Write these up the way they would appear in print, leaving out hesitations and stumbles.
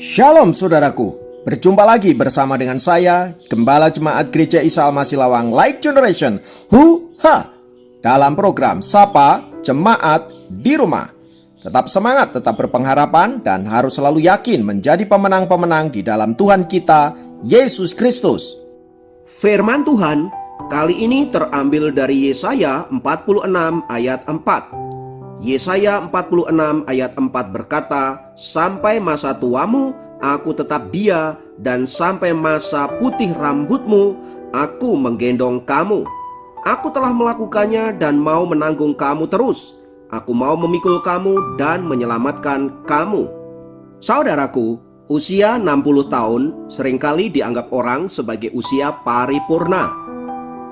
Shalom saudaraku, berjumpa lagi bersama dengan saya, Gembala Jemaat Gereja Isa Al-Masih Lawang Light Generation, dalam program Sapa Jemaat di Rumah. Tetap semangat, tetap berpengharapan, dan harus selalu yakin menjadi pemenang-pemenang di dalam Tuhan kita, Yesus Kristus. Firman Tuhan kali ini terambil dari Yesaya 46 ayat 4. Yesaya 46 ayat 4 berkata, "Sampai masa tuamu, aku tetap dia, dan sampai masa putih rambutmu, aku menggendong kamu. Aku telah melakukannya dan mau menanggung kamu terus. Aku mau memikul kamu dan menyelamatkan kamu." Saudaraku, usia 60 tahun seringkali dianggap orang sebagai usia paripurna.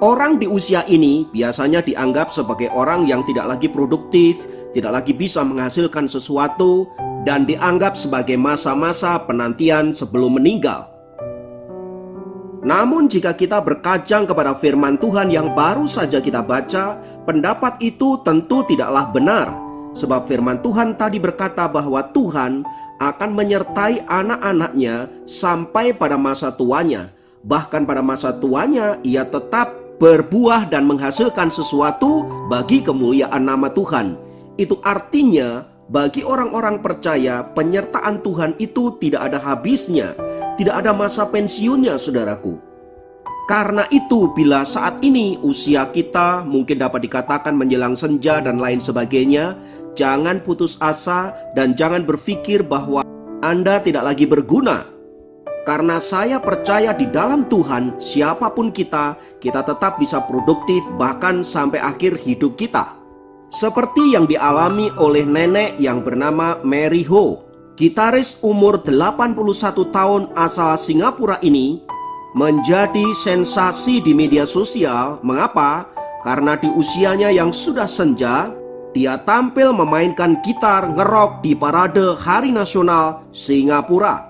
Orang di usia ini biasanya dianggap sebagai orang yang tidak lagi produktif, tidak lagi bisa menghasilkan sesuatu, dan dianggap sebagai masa-masa penantian sebelum meninggal. Namun jika kita berkajang kepada firman Tuhan yang baru saja kita baca, pendapat itu tentu tidaklah benar. Sebab firman Tuhan tadi berkata bahwa Tuhan akan menyertai anak-anaknya sampai pada masa tuanya. Bahkan pada masa tuanya ia tetap berbuah dan menghasilkan sesuatu bagi kemuliaan nama Tuhan. Itu artinya bagi orang-orang percaya penyertaan Tuhan itu tidak ada habisnya, tidak ada masa pensiunnya saudaraku. Karena itu bila saat ini usia kita mungkin dapat dikatakan menjelang senja dan lain sebagainya, jangan putus asa dan jangan berpikir bahwa Anda tidak lagi berguna. Karena saya percaya di dalam Tuhan, siapapun kita tetap bisa produktif bahkan sampai akhir hidup kita. Seperti yang dialami oleh nenek yang bernama Mary Ho. Gitaris umur 81 tahun asal Singapura ini menjadi sensasi di media sosial. Mengapa? Karena di usianya yang sudah senja, dia tampil memainkan gitar ngerok di parade Hari Nasional Singapura.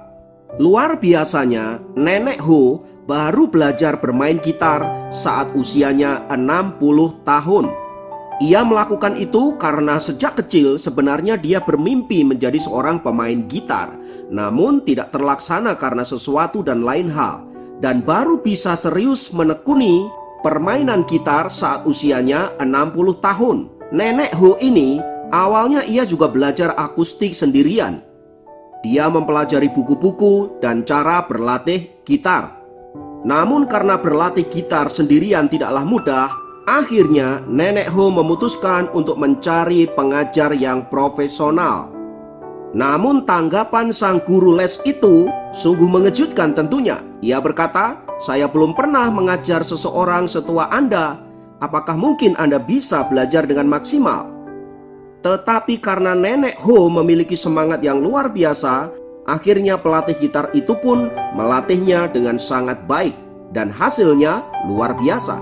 Luar biasanya, Nenek Ho baru belajar bermain gitar saat usianya 60 tahun. Ia melakukan itu karena sejak kecil sebenarnya dia bermimpi menjadi seorang pemain gitar, namun tidak terlaksana karena sesuatu dan lain hal, dan baru bisa serius menekuni permainan gitar saat usianya 60 tahun. Nenek Ho ini awalnya ia juga belajar akustik sendirian. Dia mempelajari buku-buku dan cara berlatih gitar. Namun karena berlatih gitar sendirian tidaklah mudah, akhirnya Nenek Ho memutuskan untuk mencari pengajar yang profesional. Namun tanggapan sang guru les itu sungguh mengejutkan tentunya. Ia berkata, "Saya belum pernah mengajar seseorang setua Anda. Apakah mungkin Anda bisa belajar dengan maksimal?" Tetapi karena Nenek Ho memiliki semangat yang luar biasa, akhirnya pelatih gitar itu pun melatihnya dengan sangat baik, dan hasilnya luar biasa.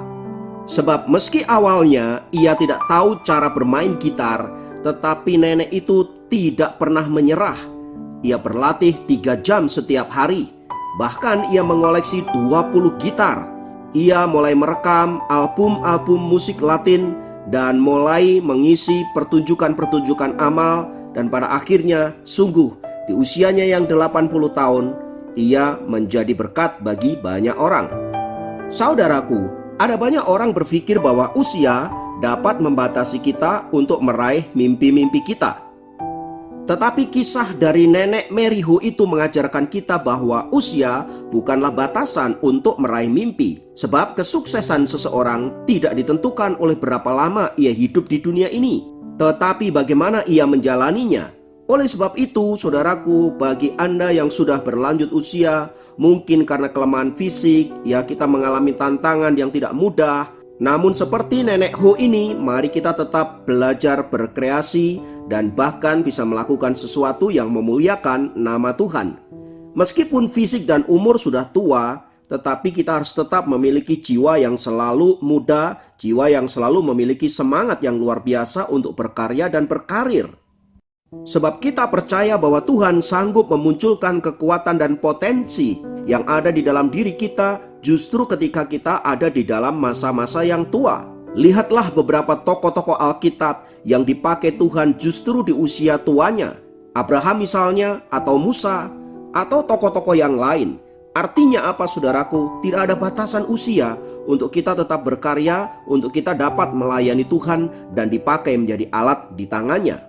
Sebab meski awalnya ia tidak tahu cara bermain gitar, tetapi nenek itu tidak pernah menyerah. Ia berlatih 3 jam setiap hari. Bahkan ia mengoleksi 20 gitar. Ia mulai merekam album-album musik Latin dan mulai mengisi pertunjukan-pertunjukan amal, dan pada akhirnya sungguh di usianya yang 80 tahun ia menjadi berkat bagi banyak orang. Saudaraku, ada banyak orang berpikir bahwa usia dapat membatasi kita untuk meraih mimpi-mimpi kita. Tetapi kisah dari Nenek Mary Ho itu mengajarkan kita bahwa usia bukanlah batasan untuk meraih mimpi. Sebab kesuksesan seseorang tidak ditentukan oleh berapa lama ia hidup di dunia ini, tetapi bagaimana ia menjalaninya. Oleh sebab itu, saudaraku, bagi Anda yang sudah berlanjut usia, mungkin karena kelemahan fisik, ya kita mengalami tantangan yang tidak mudah. Namun seperti Nenek Ho ini, mari kita tetap belajar berkreasi dan bahkan bisa melakukan sesuatu yang memuliakan nama Tuhan. Meskipun fisik dan umur sudah tua, tetapi kita harus tetap memiliki jiwa yang selalu muda, jiwa yang selalu memiliki semangat yang luar biasa untuk berkarya dan berkarir. Sebab kita percaya bahwa Tuhan sanggup memunculkan kekuatan dan potensi yang ada di dalam diri kita justru ketika kita ada di dalam masa-masa yang tua. Lihatlah beberapa tokoh-tokoh Alkitab yang dipakai Tuhan justru di usia tuanya. Abraham misalnya, atau Musa, atau tokoh-tokoh yang lain. Artinya apa saudaraku? Tidak ada batasan usia untuk kita tetap berkarya, untuk kita dapat melayani Tuhan dan dipakai menjadi alat di tangannya.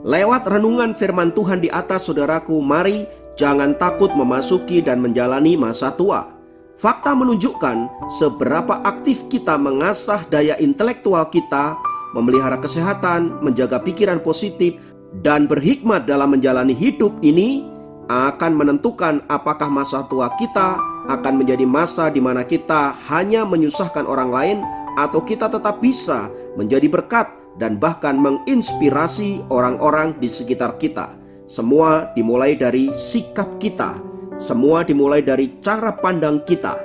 Lewat renungan firman Tuhan di atas saudaraku, mari jangan takut memasuki dan menjalani masa tua. Fakta menunjukkan seberapa aktif kita mengasah daya intelektual kita, memelihara kesehatan, menjaga pikiran positif, dan berhikmat dalam menjalani hidup ini akan menentukan apakah masa tua kita akan menjadi masa di mana kita hanya menyusahkan orang lain atau kita tetap bisa menjadi berkat dan bahkan menginspirasi orang-orang di sekitar kita. Semua dimulai dari sikap kita, semua dimulai dari cara pandang kita.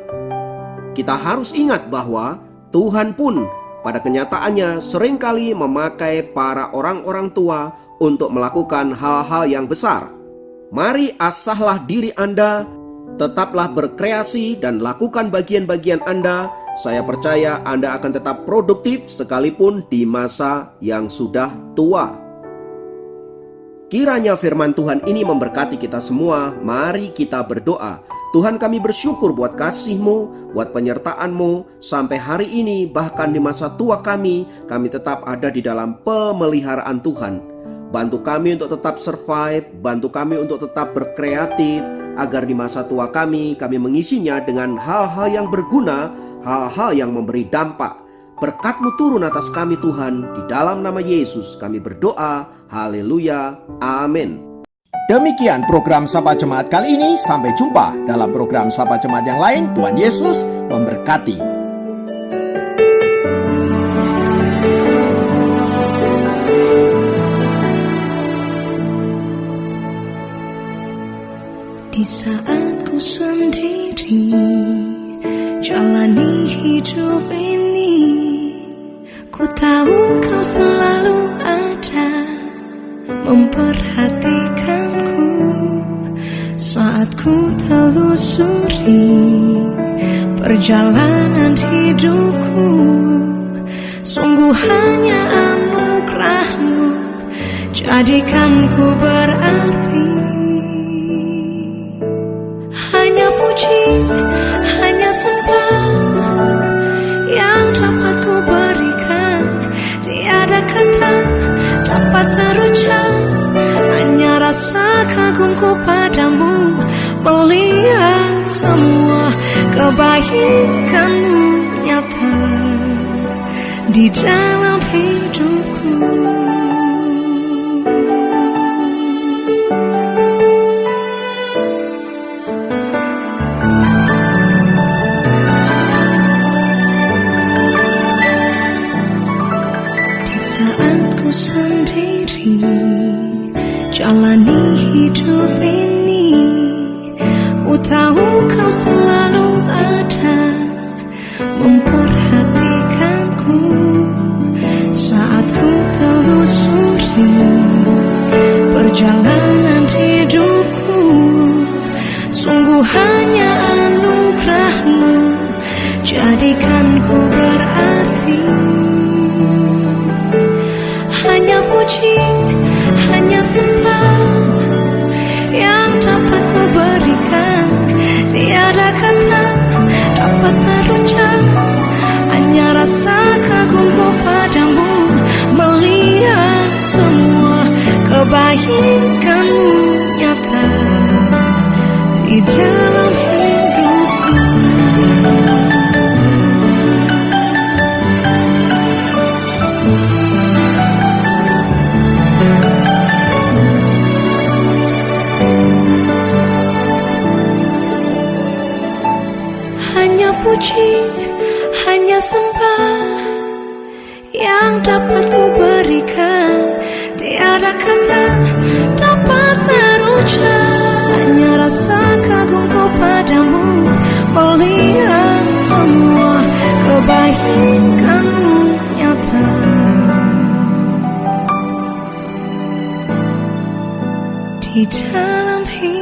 Kita harus ingat bahwa Tuhan pun pada kenyataannya seringkali memakai para orang-orang tua untuk melakukan hal-hal yang besar. Mari asahlah diri Anda, tetaplah berkreasi dan lakukan bagian-bagian Anda. Saya percaya Anda akan tetap produktif sekalipun di masa yang sudah tua. Kiranya firman Tuhan ini memberkati kita semua. Mari kita berdoa. Tuhan, kami bersyukur buat kasih-Mu, buat penyertaan-Mu. Sampai hari ini, bahkan di masa tua kami tetap ada di dalam pemeliharaan Tuhan. Bantu kami untuk tetap survive, bantu kami untuk tetap berkreatif, agar di masa tua kami mengisinya dengan hal-hal yang berguna, hal-hal yang memberi dampak. Berkat-Mu turun atas kami Tuhan, di dalam nama Yesus kami berdoa, haleluya, amin. Demikian program Sapa Jemaat kali ini. Sampai jumpa dalam program Sapa Jemaat yang lain. Tuhan Yesus memberkati. Di saat ku sendiri jalani hidup ini, ku tahu Kau selalu ada memperhatikanku. Saat ku telusuri perjalanan hidupku, sungguh hanya anugerah-Mu jadikan ku berarti. Hanya puji, hanya sembah yang dapat ku berikan. Tiada kata dapat terucap, hanya rasa kagumku padamu, melihat semua kebaikan-Mu nyata di dalam hidupku. Sendiri jalani hidup ini, ku tahu Kau selalu ada memperhatikanku. Saat ku telusuri perjalanan hidupku, sungguh hanya anugerah-Mu jadikan ku berarti. Hanya puji, hanya sembah yang dapat ku berikan. Tiada kata dapat terucap, hanya rasa kagumku padamu, melihat semua kebaikan-Mu nyata di dalam hidupku. Puji, hanya sembah yang dapat ku berikan. Tiada kata dapat terucap, hanya rasa kagumku padamu, melihat semua kebaikan-Mu nyata di dalam hidup.